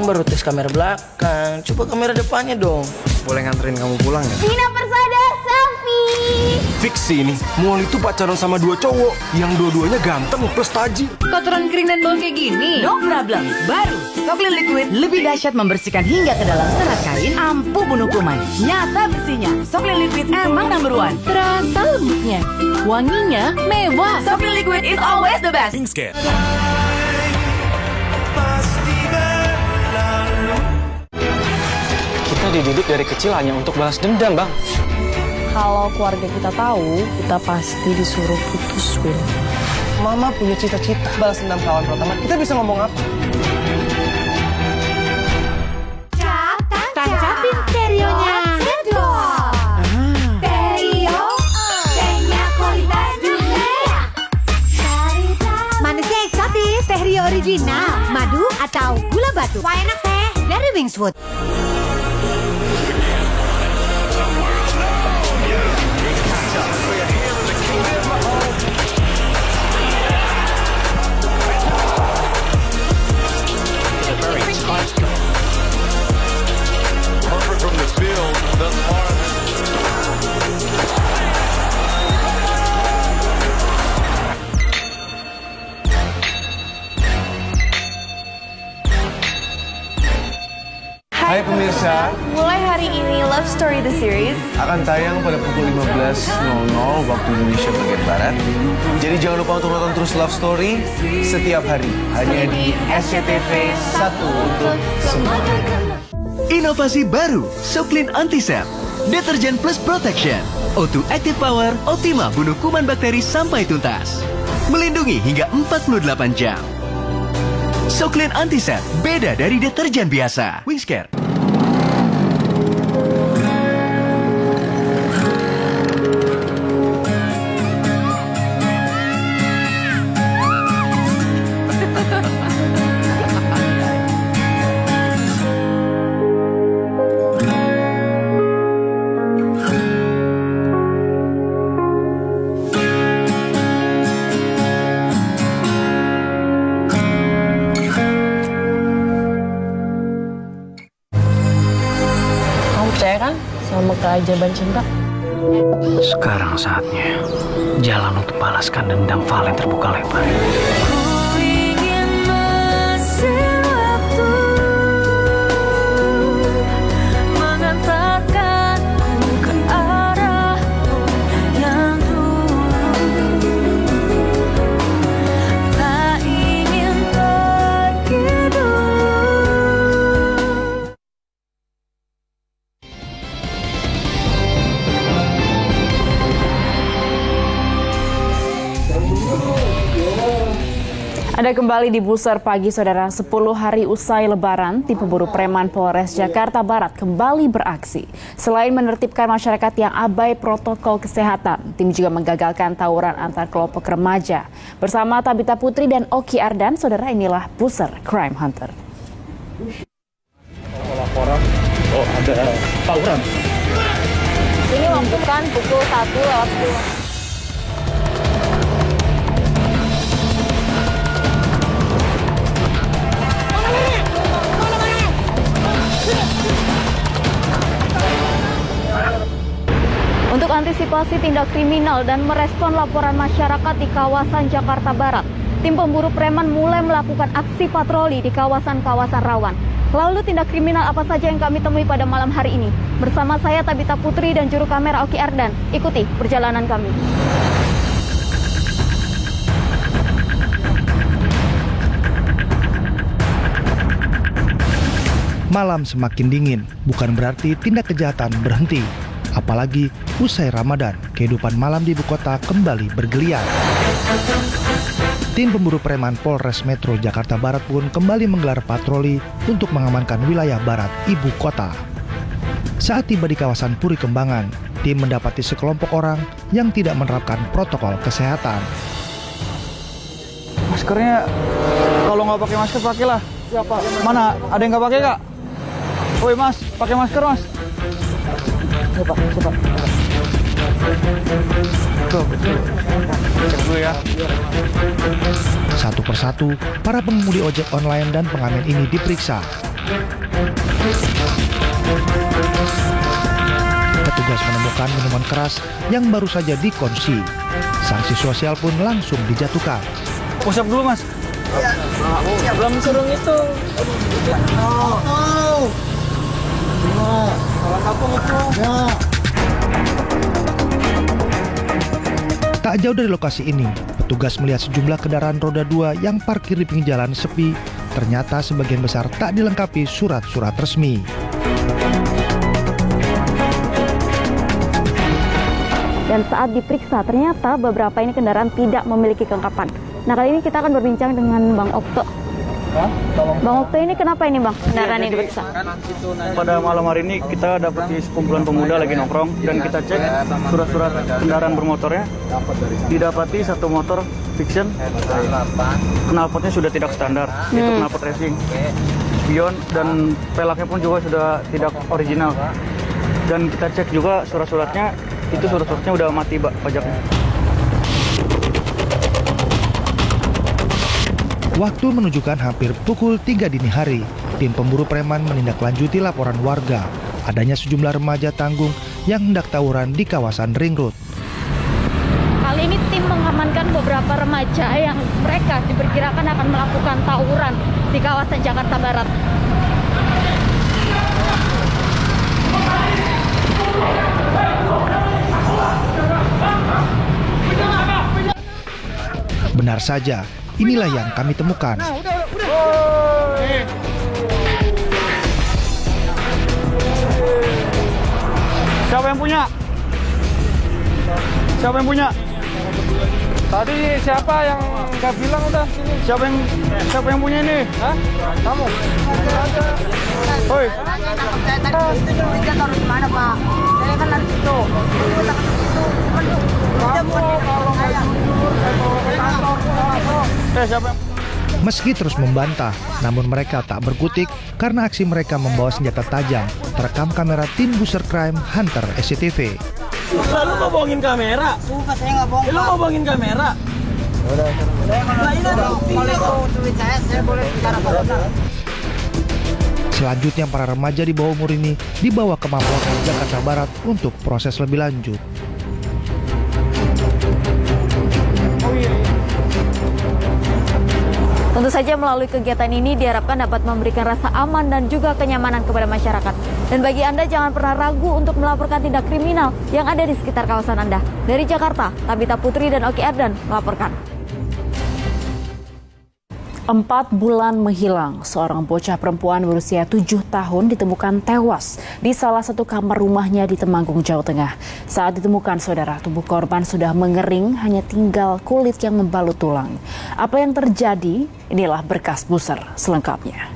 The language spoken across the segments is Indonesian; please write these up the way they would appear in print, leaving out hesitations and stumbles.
Kan baru tes kamera belakang, coba kamera depannya dong. Boleh nganterin kamu pulang ya? Dina Persada selfie. Fix sih ini, Mual itu pacaran sama 2 cowok yang dua-duanya ganteng plus tajir. Kotoran kering dan bau kayak gini? No problem. Baru Soklin Liquid lebih dahsyat membersihkan hingga ke dalam serat kain, ampuh bunuh kuman. Nyata bersihnya. Soklin Liquid emang number one. Terasa lembutnya, wanginya mewah. Soklin Liquid is always the best. Wingscare. Kita dididik dari kecil hanya untuk balas dendam, Bang. Kalau keluarga kita tahu, kita pasti disuruh putus, Will. Mama punya cita-cita balas dendam kawan pertama. Kita bisa ngomong apa? Tancapin stereonya. Sedot. Stereo. Tehnya kualitas dunia. Manisnya eksotis. Stereo original. Madu atau gula batu. Wah enak teh. Dari Wingswood. Hai pemirsa, Mulai hari ini, Love Story The Series akan tayang pada pukul 15.00 waktu Indonesia bagian Barat. Jadi jangan lupa untuk nonton terus Love Story setiap hari. Hanya di SCTV 1 untuk semua. Inovasi baru, Soklin Antisep. Deterjen plus protection. O2 Active Power, optimal bunuh kuman bakteri sampai tuntas. Melindungi hingga 48 jam. Soklin Antisep, beda dari deterjen biasa. Wingscare. percaya kan sama keajaiban cinta? Sekarang saatnya jalan untuk balaskan dendam Valen terbuka lebar. Anda kembali di Buser Pagi, Saudara. 10 hari usai Lebaran, tim pemburu preman Polres Jakarta Barat kembali beraksi. Selain menertibkan masyarakat yang abai protokol kesehatan, tim juga menggagalkan tawuran antar kelompok remaja. Bersama Tabita Putri dan Oki Ardan, Saudara, inilah Buser Crime Hunter. Laporan, ada tawuran. Ini waktu kan pukul 1:10. Untuk antisipasi tindak kriminal dan merespon laporan masyarakat di kawasan Jakarta Barat, tim pemburu preman mulai melakukan aksi patroli di kawasan-kawasan rawan. Lalu tindak kriminal apa saja yang kami temui pada malam hari ini? Bersama saya Tabita Putri dan juru kamera Oki Ardan. Ikuti perjalanan kami. Malam semakin dingin, bukan berarti tindak kejahatan berhenti. Apalagi usai Ramadan, kehidupan malam di ibu kota kembali bergeliat. Tim pemburu preman Polres Metro Jakarta Barat pun kembali menggelar patroli untuk mengamankan wilayah barat ibu kota. Saat tiba di kawasan Puri Kembangan, tim mendapati sekelompok orang yang tidak menerapkan protokol kesehatan. Maskernya, kalau nggak pakai masker pakailah. Siapa? Mana? Ada yang nggak pakai, Kak? Woi Mas, pakai masker Mas. Coba. Tuh, dulu ya. Satu persatu, para pengemudi ojek online dan pengamen ini diperiksa. Petugas menemukan minuman keras yang baru saja dikonsumsi. Sanksi sosial pun langsung dijatuhkan. Pusap dulu, Mas. Belum suruh ngitung. Tak jauh dari lokasi ini, petugas melihat sejumlah kendaraan roda 2 yang parkir di pinggir jalan sepi. Ternyata sebagian besar tak dilengkapi surat-surat resmi. Dan saat diperiksa, ternyata beberapa ini kendaraan tidak memiliki kelengkapan. Nah, kali ini kita akan berbincang dengan Bang Okto. Bang Okto, ini kenapa ini Bang kendaraan ini diperiksa? Pada malam hari ini kita dapat di sekumpulan pemuda lagi nongkrong dan kita cek surat-surat kendaraan bermotornya. Didapati satu motor fiction, knalpotnya sudah tidak standar, itu knalpot racing. Spion dan pelaknya pun juga sudah tidak original. Dan kita cek juga surat-suratnya, itu surat-suratnya udah mati pajaknya. Waktu menunjukkan hampir pukul 3 dini hari, tim pemburu preman menindaklanjuti laporan warga adanya sejumlah remaja tanggung yang hendak tawuran di kawasan Ring Road. Kali ini tim mengamankan beberapa remaja yang mereka diperkirakan akan melakukan tawuran di kawasan Jakarta Barat. Benar saja, inilah yang kami temukan. Siapa yang punya? Siapa yang punya? Tadi siapa yang nggak bilang udah sini? Siapa yang punya ini? Hah? Kamu? Hoi. Saya tadi dia taruh di mana, Pak? Saya kan lari situ. Siapa? Meski terus membantah, namun mereka tak berkutik karena aksi mereka membawa senjata tajam terekam kamera tim Buser Crime Hunter SCTV. Lalu mau bohongin kamera? Sumpah saya nggak bohong. Lu mau bohongin kamera? Kalau itu duit saya boleh bicara benar. Selanjutnya para remaja di bawah umur ini dibawa ke Mapolres Jakarta Barat untuk proses lebih lanjut. Tentu saja melalui kegiatan ini diharapkan dapat memberikan rasa aman dan juga kenyamanan kepada masyarakat. Dan bagi Anda jangan pernah ragu untuk melaporkan tindak kriminal yang ada di sekitar kawasan Anda. Dari Jakarta, Tabita Putri dan Oki Erdan melaporkan. 4 bulan menghilang, seorang bocah perempuan berusia 7 tahun ditemukan tewas di salah satu kamar rumahnya di Temanggung, Jawa Tengah. Saat ditemukan, saudara, tubuh korban sudah mengering, hanya tinggal kulit yang membalut tulang. Apa yang terjadi? Inilah berkas Buser selengkapnya.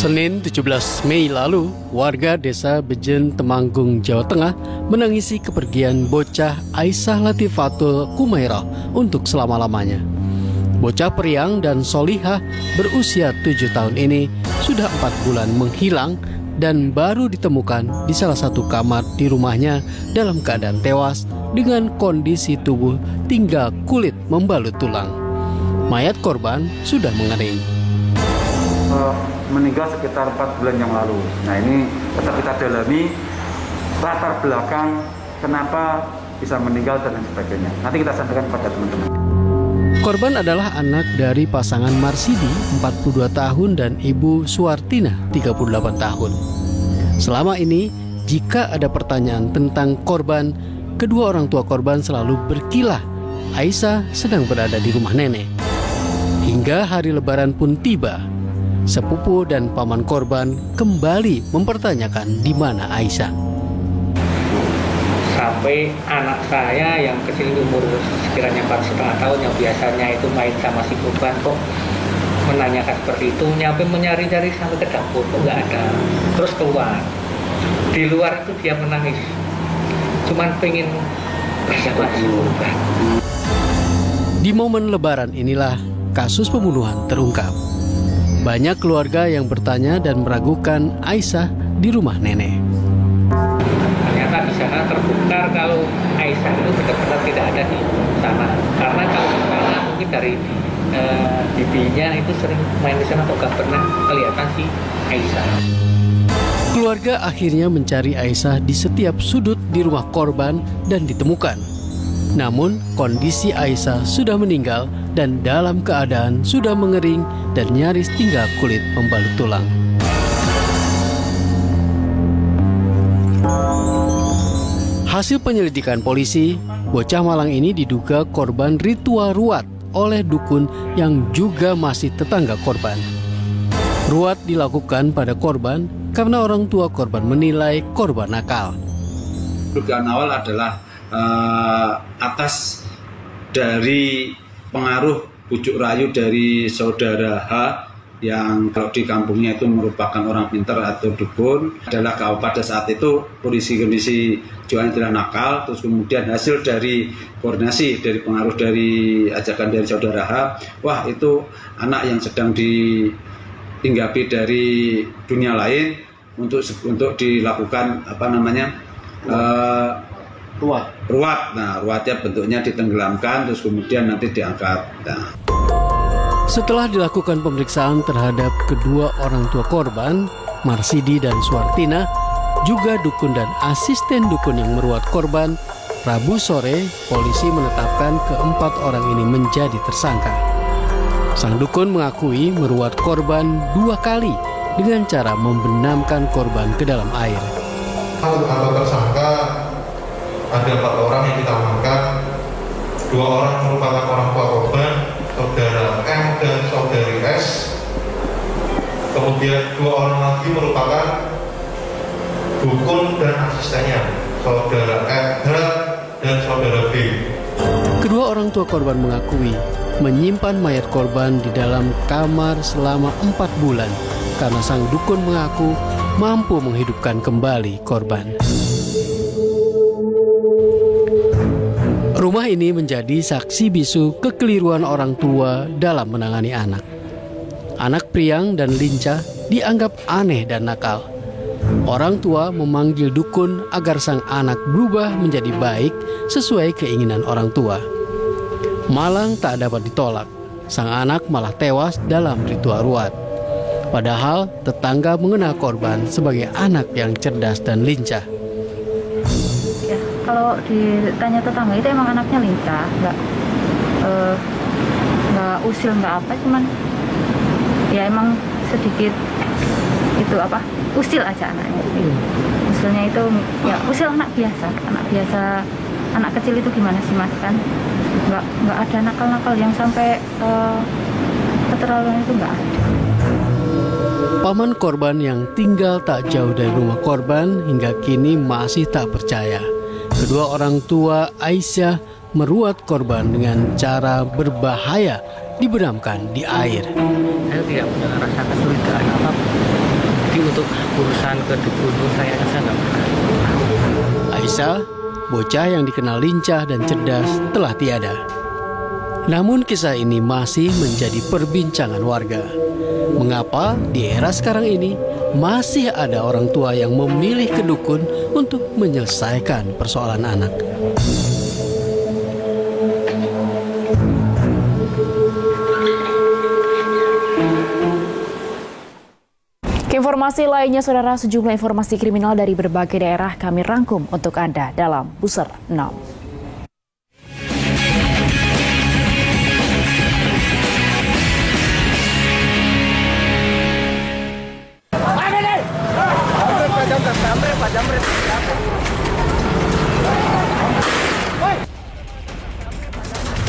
Senin 17 Mei lalu, warga desa Bejen, Temanggung, Jawa Tengah menangisi kepergian bocah Aisyah Latifatul Kumairah untuk selama-lamanya. Bocah periang dan solihah berusia 7 tahun ini sudah 4 bulan menghilang dan baru ditemukan di salah satu kamar di rumahnya dalam keadaan tewas dengan kondisi tubuh tinggal kulit membalut tulang. Mayat korban sudah mengering. Meninggal sekitar 4 bulan yang lalu. Nah, ini tetap kita dalami latar belakang kenapa bisa meninggal dan lain sebagainya. Nanti kita sampaikan kepada teman-teman. Korban adalah anak dari pasangan Marsidi 42 tahun dan Ibu Suwartina 38 tahun. Selama ini, jika ada pertanyaan tentang korban, kedua orang tua korban selalu berkilah Aisyah sedang berada di rumah nenek. Hingga hari Lebaran pun tiba. Sepupu dan paman korban kembali mempertanyakan di mana Aisyah. Sampai anak saya yang kecil umur sekiranya 4,5 tahun yang biasanya itu main sama si korban kok menanyakan seperti itu, nyampe mencari-cari sampai ke dapur kok nggak ada, terus keluar. Di luar itu dia menangis, cuman pengen bersama-sama korban. Di momen Lebaran inilah kasus pembunuhan terungkap. Banyak keluarga yang bertanya dan meragukan Aisyah di rumah nenek. Ternyata di sana terbongkar kalau Aisyah itu benar-benar tidak ada di sana. Karena kalau di sana mungkin dari bibinya itu sering main di sana atau gak pernah kelihatan si Aisyah. Keluarga akhirnya mencari Aisyah di setiap sudut di rumah korban dan ditemukan. Namun kondisi Aisyah sudah meninggal dan dalam keadaan sudah mengering dan nyaris tinggal kulit membalut tulang. Hasil penyelidikan polisi, bocah Malang ini diduga korban ritual ruat oleh dukun yang juga masih tetangga korban. Ruat dilakukan pada korban karena orang tua korban menilai korban nakal. Dugaan awal adalah atas dari pengaruh bujuk rayu dari saudara H yang kalau di kampungnya itu merupakan orang pintar atau dukun. Adalah kalau pada saat itu kondisi Johan tidak nakal, terus kemudian hasil dari koordinasi dari pengaruh dari ajakan dari saudara H, wah itu anak yang sedang dihinggapi dari dunia lain untuk dilakukan ruat. Nah, ruatnya bentuknya ditenggelamkan terus kemudian nanti diangkat. Nah. Setelah dilakukan pemeriksaan terhadap kedua orang tua korban, Marsidi dan Suartina, juga dukun dan asisten dukun yang meruat korban, Rabu sore polisi menetapkan keempat orang ini menjadi tersangka. Sang dukun mengakui meruat korban 2 kali dengan cara membenamkan korban ke dalam air. Untuk tersangka ada 4 orang yang kita amankan. 2 orang merupakan orang tua korban, saudara M dan saudari S. Kemudian 2 orang lagi merupakan dukun dan asistennya, saudara H dan saudara B. Kedua orang tua korban mengakui menyimpan mayat korban di dalam kamar selama 4 bulan karena sang dukun mengaku mampu menghidupkan kembali korban. Rumah ini menjadi saksi bisu kekeliruan orang tua dalam menangani anak. Anak priang dan lincah dianggap aneh dan nakal. Orang tua memanggil dukun agar sang anak berubah menjadi baik sesuai keinginan orang tua. Malang tak dapat ditolak. Sang anak malah tewas dalam ritual ruat. Padahal tetangga mengenal korban sebagai anak yang cerdas dan lincah. Ya, kalau ditanya tetangga itu emang anaknya lincah, nggak usil nggak apa, cuman ya emang sedikit itu usil aja anaknya. Usilnya itu ya usil anak biasa, anak kecil itu gimana sih mas kan? Nggak ada nakal-nakal yang sampai keterlaluan itu nggak ada. Paman korban yang tinggal tak jauh dari rumah korban hingga kini masih tak percaya. Kedua orang tua Aisyah meruat korban dengan cara berbahaya dibenamkan di air. Saya tidak punya rasa kesulitan apapun. Jadi untuk urusan ke dukun saya rasa nggak pernah. Aisyah, bocah yang dikenal lincah dan cerdas, telah tiada. Namun kisah ini masih menjadi perbincangan warga. Mengapa di era sekarang ini masih ada orang tua yang memilih ke dukun untuk menyelesaikan persoalan anak? Informasi lainnya, saudara, sejumlah informasi kriminal dari berbagai daerah kami rangkum untuk Anda dalam Buser 6.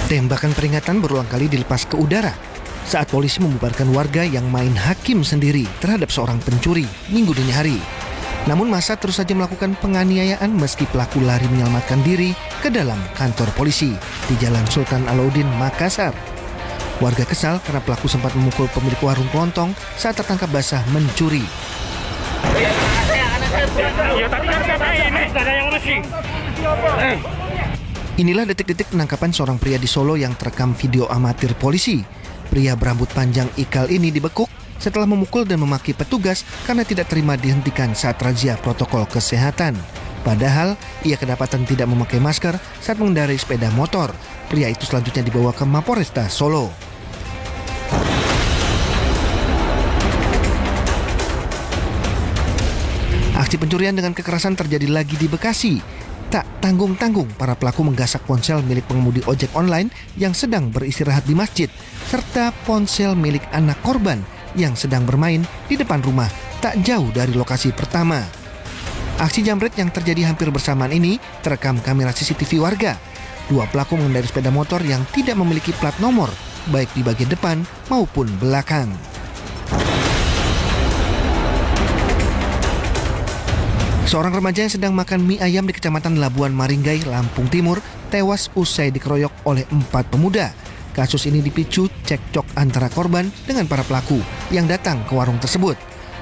Tembakan peringatan berulang kali dilepas ke udara saat polisi membubarkan warga yang main hakim sendiri terhadap seorang pencuri Minggu dini hari. Namun massa terus saja melakukan penganiayaan meski pelaku lari menyelamatkan diri ke dalam kantor polisi di Jalan Sultan Alauddin, Makassar. Warga kesal karena pelaku sempat memukul pemilik warung kelontong saat tertangkap basah mencuri. Inilah detik-detik penangkapan seorang pria di Solo yang terekam video amatir polisi. Pria berambut panjang ikal ini dibekuk setelah memukul dan memaki petugas karena tidak terima dihentikan saat razia protokol kesehatan. Padahal, ia kedapatan tidak memakai masker saat mengendarai sepeda motor. Pria itu selanjutnya dibawa ke Mapolresta Solo. Aksi pencurian dengan kekerasan terjadi lagi di Bekasi. Tak tanggung-tanggung, para pelaku menggasak ponsel milik pengemudi ojek online yang sedang beristirahat di masjid, serta ponsel milik anak korban yang sedang bermain di depan rumah tak jauh dari lokasi pertama. Aksi jambret yang terjadi hampir bersamaan ini terekam kamera CCTV warga. Dua pelaku mengendarai sepeda motor yang tidak memiliki plat nomor, baik di bagian depan maupun belakang. Seorang remaja yang sedang makan mie ayam di Kecamatan Labuan Maringgai, Lampung Timur, tewas usai dikeroyok oleh 4 pemuda. Kasus ini dipicu cekcok antara korban dengan para pelaku yang datang ke warung tersebut.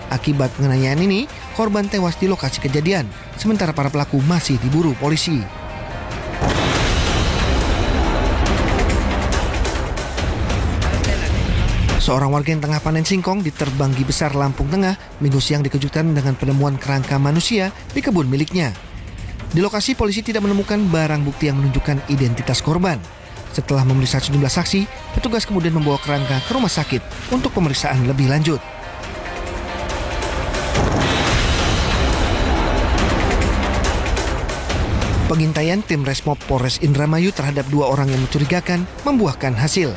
Akibat penganiayaan ini, korban tewas di lokasi kejadian, sementara para pelaku masih diburu polisi. Seorang warga yang tengah panen singkong di Terbanggi Besar, Lampung Tengah, Minggu siang dikejutkan dengan penemuan kerangka manusia di kebun miliknya. Di lokasi, polisi tidak menemukan barang bukti yang menunjukkan identitas korban. Setelah memeriksa sejumlah saksi, petugas kemudian membawa kerangka ke rumah sakit untuk pemeriksaan lebih lanjut. Pengintaian tim Resmob Polres Indramayu terhadap 2 orang yang mencurigakan membuahkan hasil.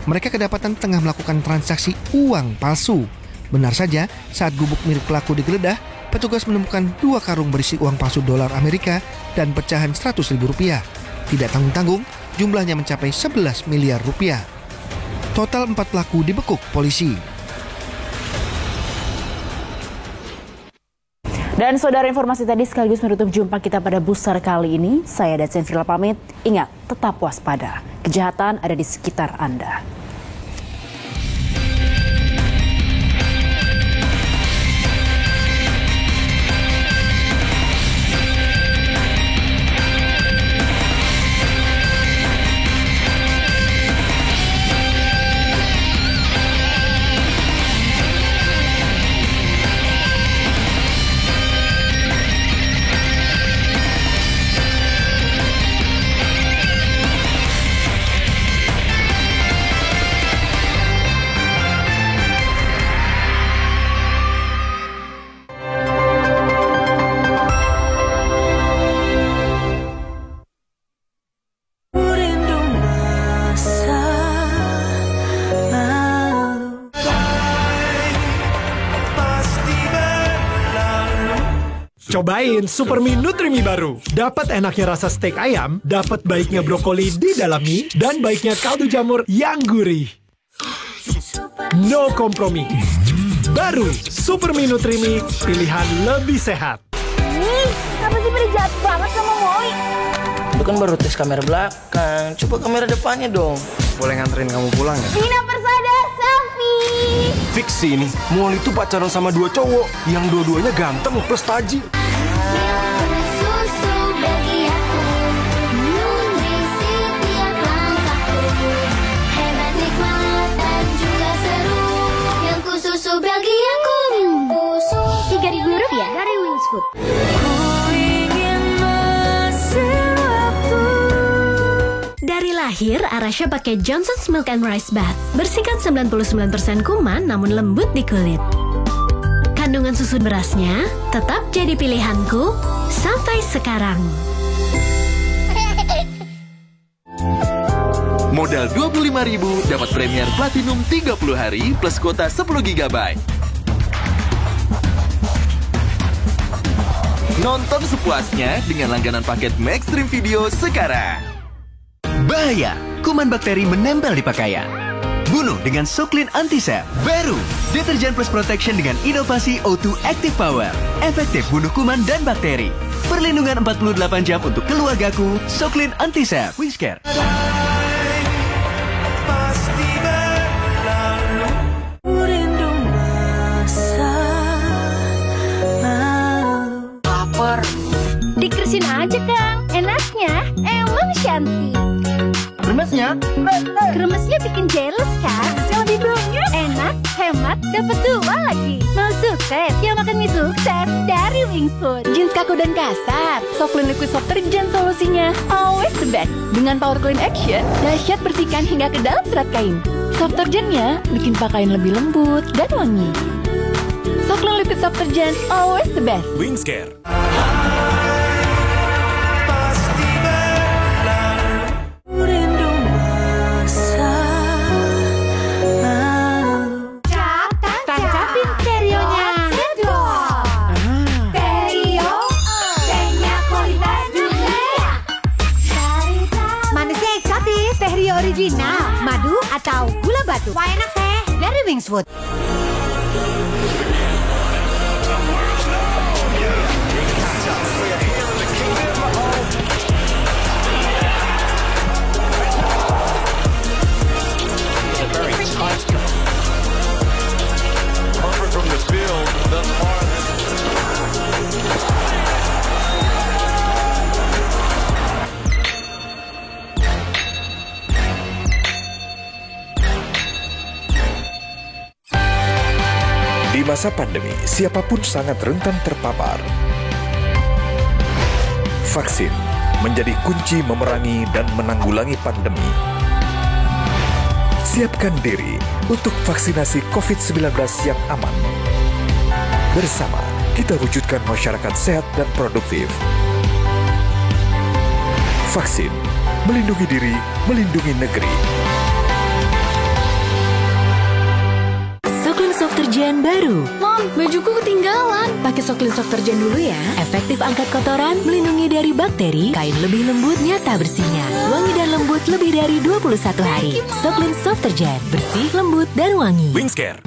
Mereka kedapatan tengah melakukan transaksi uang palsu. Benar saja, saat gubuk milik pelaku digeledah, petugas menemukan 2 karung berisi uang palsu dolar Amerika dan pecahan Rp100.000. Tidak tanggung-tanggung, jumlahnya mencapai 11 miliar rupiah. Total 4 pelaku dibekuk polisi. Dan saudara, informasi tadi sekaligus menutup jumpa kita pada Busar kali ini. Saya Datsen Frila pamit. Ingat, tetap waspada. Kejahatan ada di sekitar Anda. Cobain Supermie Nutrimi baru. Dapat enaknya rasa steak ayam, dapat baiknya brokoli di dalam mie, dan baiknya kaldu jamur yang gurih. No kompromi. Baru Supermie Nutrimi, pilihan lebih sehat. Kenapa sih pada jahat banget sama Moi? Itu kan baru tes kamera belakang. Coba kamera depannya dong. Boleh nganterin kamu pulang ya? Dina Persada selfie. Fix ini, Mol itu pacaran sama 2 cowok yang dua-duanya ganteng plus tajir. Rp3.000 dari Wings Food. Dari lahir, Arasha pakai Johnson's Milk and Rice Bath. Bersihkan 99% kuman namun lembut di kulit. Kandungan susu berasnya tetap jadi pilihanku sampai sekarang. Modal Rp25.000 dapat Premier Platinum 30 hari plus kuota 10 GB. Nonton sepuasnya dengan langganan paket Maxstream Video sekarang. Bahaya, kuman bakteri menempel di pakaian. Bunuh dengan Soklin Antisep. Baru, deterjen plus protection dengan inovasi O2 Active Power. Efektif bunuh kuman dan bakteri. Perlindungan 48 jam untuk keluargaku. Soklin Antisep. Wingscare. Pasti kremesnya. Kremesnya bikin jealous kan? Yang lebih banyak. Enak, hemat, dapat 2 lagi. Mau sukses? Ya makan mie sukses dari Wings Food. Jeans kaku dan kasar, Soclean Liquid Soft Detergent solusinya always the best. Dengan power clean action, dahsyat bersihkan hingga ke dalam serat kain. Soft detergentnya bikin pakaian lebih lembut dan wangi. Soclean Liquid Soft Detergent always the best. Wings Care. Tancapin stereonya. Stereo, tehnya kualitas dunia. Manisnya eksotis, stereo original, madu atau gula batu. Wah enak teh, dari Wings Food. Di masa pandemi, siapapun sangat rentan terpapar. Vaksin menjadi kunci memerangi dan menanggulangi pandemi. Siapkan diri untuk vaksinasi COVID-19 yang aman. Bersama, kita wujudkan masyarakat sehat dan produktif. Vaksin, melindungi diri, melindungi negeri. Soclean Soft Detergent baru. Mom, bajuku ketinggalan. Pakai Soclean Soft Detergent dulu ya. Efektif angkat kotoran, melindungi dari bakteri, kain lebih lembut, nyata bersihnya. Wangi dan lembut lebih dari 21 hari. Soclean Soft Detergent, bersih, lembut, dan wangi. Wings Care.